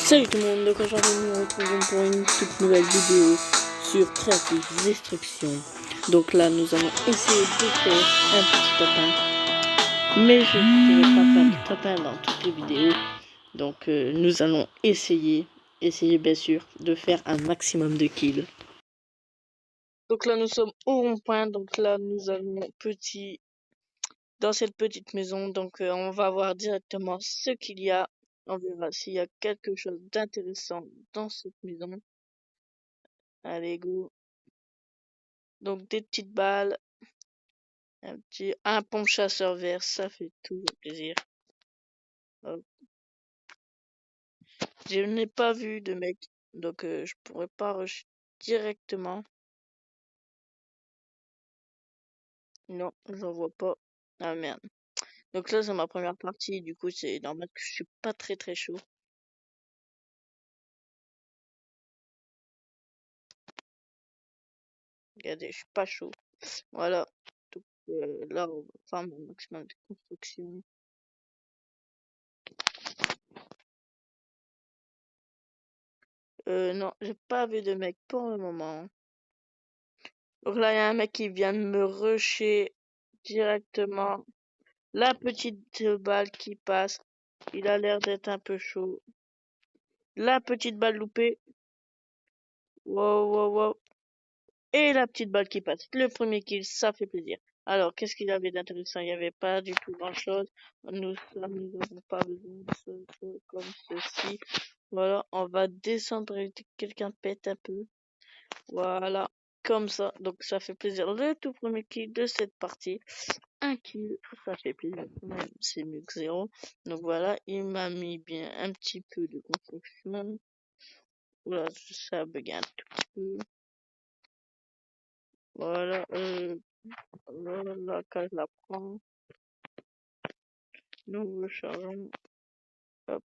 Salut tout le monde, donc aujourd'hui nous nous retrouvons pour une toute nouvelle vidéo sur Creative Destruction. Donc là nous allons essayer de faire un petit top 1, mais je ne pourrai pas faire de top 1 dans toutes les vidéos. Donc nous allons essayer bien sûr de faire un maximum de kills. Donc là nous sommes au rond-point, donc là nous allons dans cette petite maison, donc on va voir directement ce qu'il y a. On verra s'il y a quelque chose d'intéressant dans cette maison. Allez, go. Donc des petites balles, un pompe chasseur vert, ça fait toujours plaisir. Hop. Je n'ai pas vu de mec, donc je pourrais pas rush directement. Non, j'en vois pas. Ah merde. Donc là c'est ma première partie, du coup c'est normal que je suis pas très chaud. Regardez, je suis pas chaud. Voilà. Donc là on va faire mon maximum de construction. Non, j'ai pas vu de mec pour le moment. Donc là il y a un mec qui vient de me rusher directement. La petite balle qui passe, il a l'air d'être un peu chaud. La petite balle loupée. Wow. Et la petite balle qui passe. Le premier kill, ça fait plaisir. Alors, qu'est-ce qu'il y avait d'intéressant? Il n'y avait pas du tout grand-chose. Nous n'avons pas besoin de ce comme ceci. Voilà, on va descendre et quelqu'un pète un peu. Voilà, comme ça. Donc, ça fait plaisir. Le tout premier kill de cette partie. Un kill, ça fait plaisir, même c'est mieux que 0. Donc voilà, il m'a mis bien un petit peu de construction. Voilà, ça bug un tout petit peu. Voilà, la cage la prend. Nous rechargeons. Hop.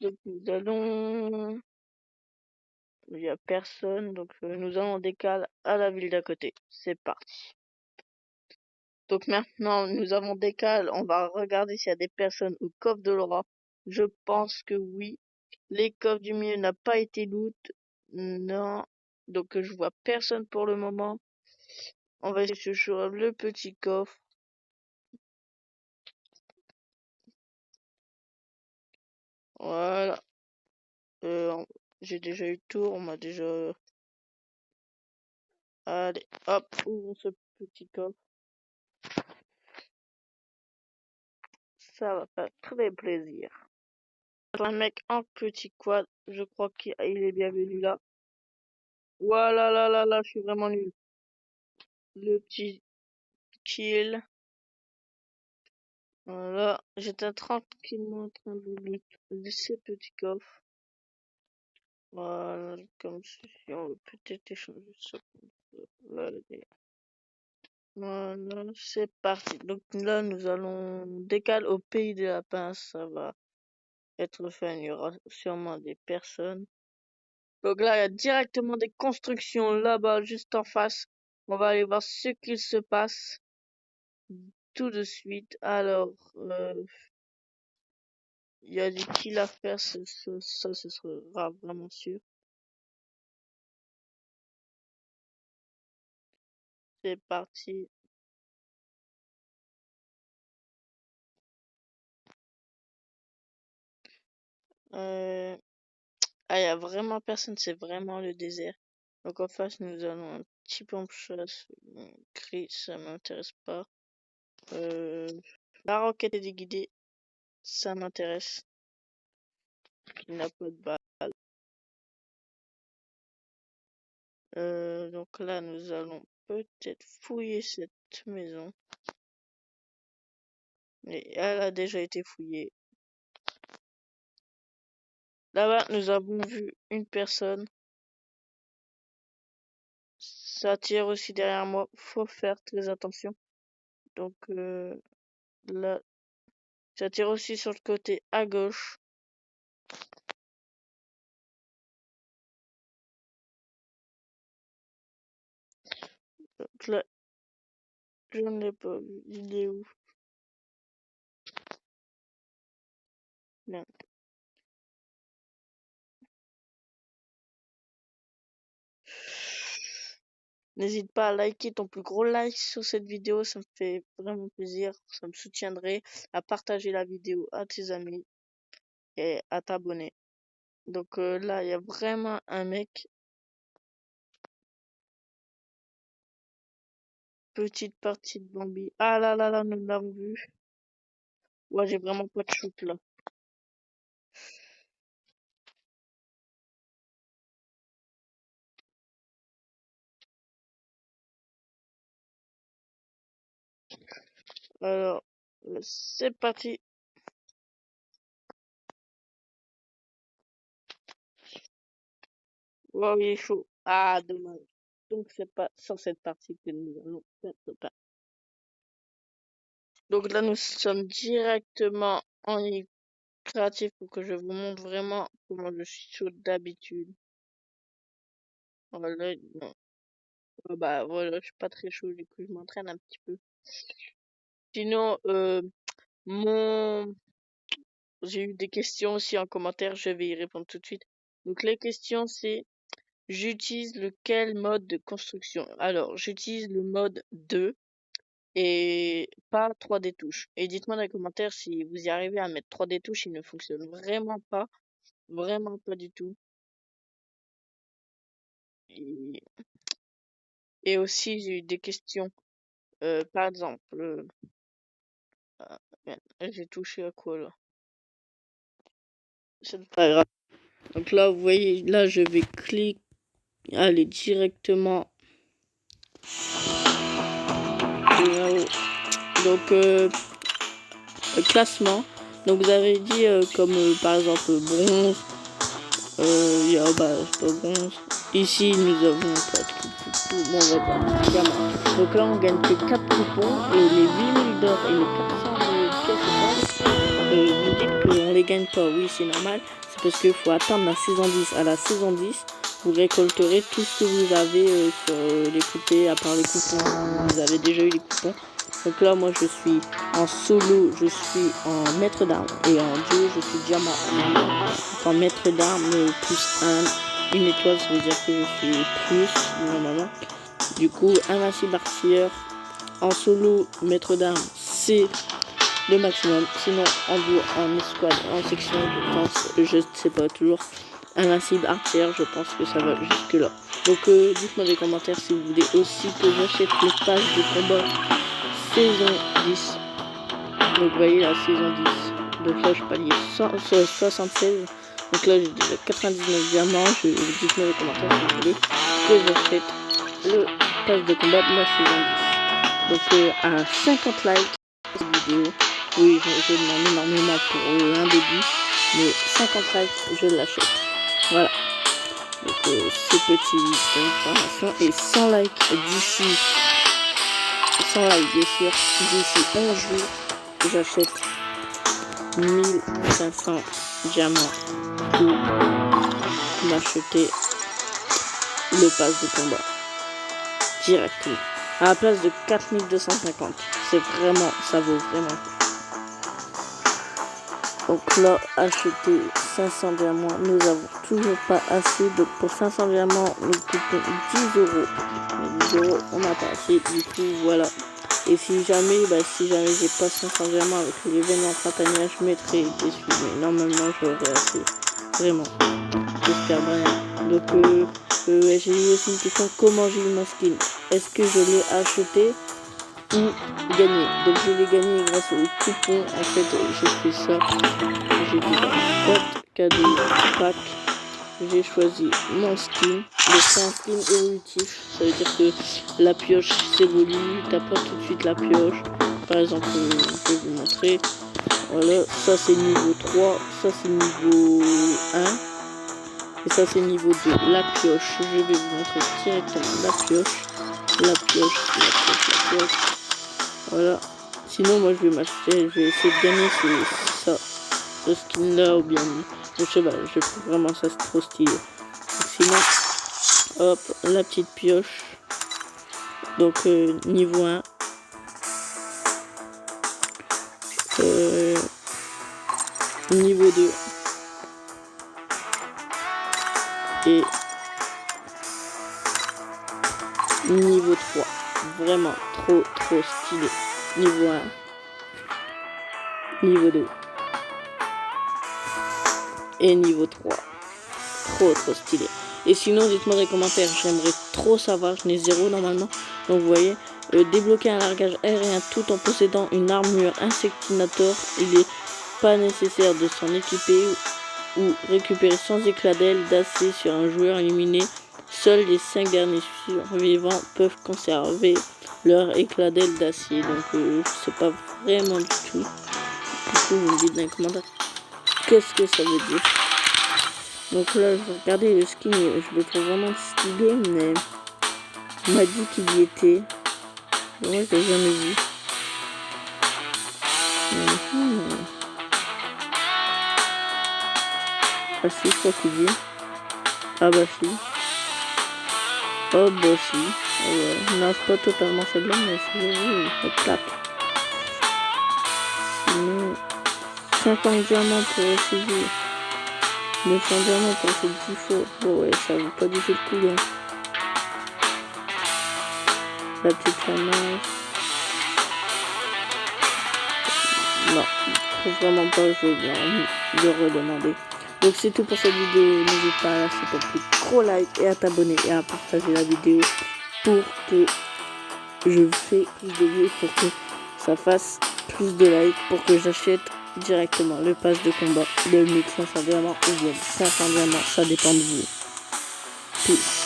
Donc nous allons. Il n'y a personne, donc nous allons décaler à la ville d'à côté. C'est parti. Donc maintenant, nous avons décalé. On va regarder s'il y a des personnes au coffre de l'aura. Je pense que oui. Les coffres du milieu n'ont pas été loot. Non. Donc je vois personne pour le moment. On va essayer sur le petit coffre. Voilà. J'ai déjà eu le tour. On m'a déjà... Allez, hop, ouvrons ce petit coffre. Ça va faire très plaisir. Un mec en petit quad. Je crois qu'il est bienvenu là. Voilà, là, je suis vraiment nul. Le petit kill. Voilà, j'étais tranquillement en train de ces petits coffres. Voilà, comme ceci, on va peut-être échanger ça. Voilà, c'est parti. Donc là, nous allons décaler au pays des lapins. Ça va être fun. Il y aura sûrement des personnes. Donc là, il y a directement des constructions là-bas, juste en face. On va aller voir ce qu'il se passe tout de suite. Alors, il y a des kills à faire, ça ce sera vraiment sûr. C'est parti. Ah, il y a vraiment personne, c'est vraiment le désert. Donc en face, nous allons un petit pompe chasse gris, ça m'intéresse pas. La roquette est déguidée, ça m'intéresse. Il n'a pas de balle. Donc là, nous allons peut-être fouiller cette maison. Mais elle a déjà été fouillée. Là-bas, nous avons vu une personne. Ça tire aussi derrière moi. Faut faire très attention. Donc là, ça tire aussi sur le côté à gauche. Donc là, je ne l'ai pas vu. Il est où? Non. N'hésite pas à liker ton plus gros like sur cette vidéo, ça me fait vraiment plaisir, ça me soutiendrait, à partager la vidéo à tes amis et à t'abonner. Donc là, il y a vraiment un mec, petite partie de Bambi. Ah là là là, nous l'avons vu. Ouais, j'ai vraiment pas de shoot là. Alors, c'est parti. Wow, il est chaud. Ah, dommage. Donc c'est pas sur cette partie que nous allons faire le pain. Donc là, nous sommes directement en ligne créatif pour que je vous montre vraiment comment je suis chaud d'habitude. Voilà, non. Bah voilà, je suis pas très chaud, du coup je m'entraîne un petit peu. Sinon, mon j'ai eu des questions aussi en commentaire, je vais y répondre tout de suite. Donc les questions c'est j'utilise lequel mode de construction? Alors, j'utilise le mode 2 et pas 3D touches. Et dites-moi dans les commentaires si vous y arrivez à mettre 3D touches, il ne fonctionne vraiment pas du tout. Et, et aussi j'ai eu des questions, par exemple, ah, merde, j'ai touché à quoi là? C'est pas grave. Donc là, vous voyez, là je vais cliquer, aller directement là-haut. Donc classement. Donc vous avez dit comme par exemple bronze. Bah c'est pas bronze. Ici nous avons pas de coupons. Bon, on va pas. Diamant. Donc là on gagne que 4 coupons et les 8000 d'or et les 400 de pièces vous dites qu'on les gagne pas. Oui, c'est normal. C'est parce qu'il faut attendre la saison 10. À la saison 10, vous récolterez tout ce que vous avez sur les poupées, à part les coupons. Vous avez déjà eu les coupons. Donc là, moi, je suis en solo, je suis en maître d'armes. Et en duo, je suis diamant. Donc en maître d'armes, plus 1. Une étoile, ça veut dire que je suis plus, normalement. Du coup, invincible artilleur. En solo, maître d'armes, c'est le maximum. Sinon, en duo, en escouade, en section, je pense, je sais pas toujours, invincible artilleur, je pense que ça va jusque là. Donc dites-moi dans les commentaires si vous voulez aussi que j'achète les pages de combat saison 10. Donc vous voyez la saison 10. Donc là je palier 76. Donc là j'ai déjà 99 diamants. Dites-moi dans les commentaires si vous voulez que j'achète le passe de combat de la saison 10. Donc à 50 likes cette vidéo. Oui, je demande énormément pour un début, mais 50 likes, je l'achète. Voilà. Donc, c'est petit information. Et 100 likes d'ici, 100 likes bien sûr, d'ici 11 jours, j'achète 1500 diamants pour m'acheter le pass de combat directement. À la place de 4250. C'est vraiment, ça vaut vraiment. Donc là, acheter 500 diamants, nous avons toujours pas assez. Donc pour 500 diamants, nous coûtons 10 euros. Mais 10 euros, on n'a pas assez. Du coup, voilà. Et si jamais j'ai pas 500 diamants avec l'événement printanier, je mettrai dessus. Mais normalement, j'aurai assez. Vraiment. J'espère bien. Donc, j'ai eu aussi une question, comment j'ai eu ma skin? Est-ce que je l'ai acheté ou gagné? Donc je l'ai gagné grâce au coupon. En fait, j'ai fait ça. J'ai dit boîte cadeau pack. J'ai choisi mon skin. Donc c'est un skin évolutif. Ça veut dire que la pioche s'évolue. T'as pas tout de suite la pioche. Par exemple, je vais vous montrer. Voilà, ça c'est niveau 3. Ça c'est niveau 1. Et ça c'est niveau 2. La pioche. Je vais vous montrer directement la pioche. La pioche. Voilà. Sinon, moi, je vais m'acheter, je vais essayer de gagner ça, ce skin-là, ou bien le cheval. Je trouve vraiment ça, c'est trop stylé. Donc, sinon, hop, la petite pioche. Donc, niveau 1. Niveau 2. Et Niveau 3. Vraiment trop stylé. Niveau 1. Niveau 2. Et niveau 3. Trop stylé. Et sinon, dites-moi dans les commentaires, j'aimerais trop savoir, je n'ai 0 normalement. Donc vous voyez, débloquer un largage aérien tout en possédant une armure insectinator, il n'est pas nécessaire de s'en équiper ou récupérer sans éclat d'aile d'acier sur un joueur éliminé. Seuls les 5 derniers survivants peuvent conserver leur éclat d'aile d'acier. Donc je sais pas vraiment du tout. Du coup, vous me dites dans les commentaires qu'est-ce que ça veut dire. Donc là, je vais regarder le skin, je le trouve vraiment stylé, mais on m'a dit qu'il y était. Moi, je l'ai jamais vu. Ah si, je crois qu'il dit. Ah bah si. Oh bah si. Oh ouais. Non, c'est pas totalement celle-là, mais c'est la plaque. Sinon, 50 diamants pour essayer. 900 diamants pour ce 10 fois. Bon ouais, ça vaut pas du tout le coup, hein. La petite ramasse. Non, je trouve vraiment pas, je vais bien le redemander. Donc c'est tout pour cette vidéo, n'hésite pas à lâcher ton plus gros like et à t'abonner et à partager la vidéo pour que je fais plus de vues, pour que ça fasse plus de likes, pour que j'achète directement le pass de combat de 1500 diamants ou bien 500 diamants, ça dépend de vous. Peace.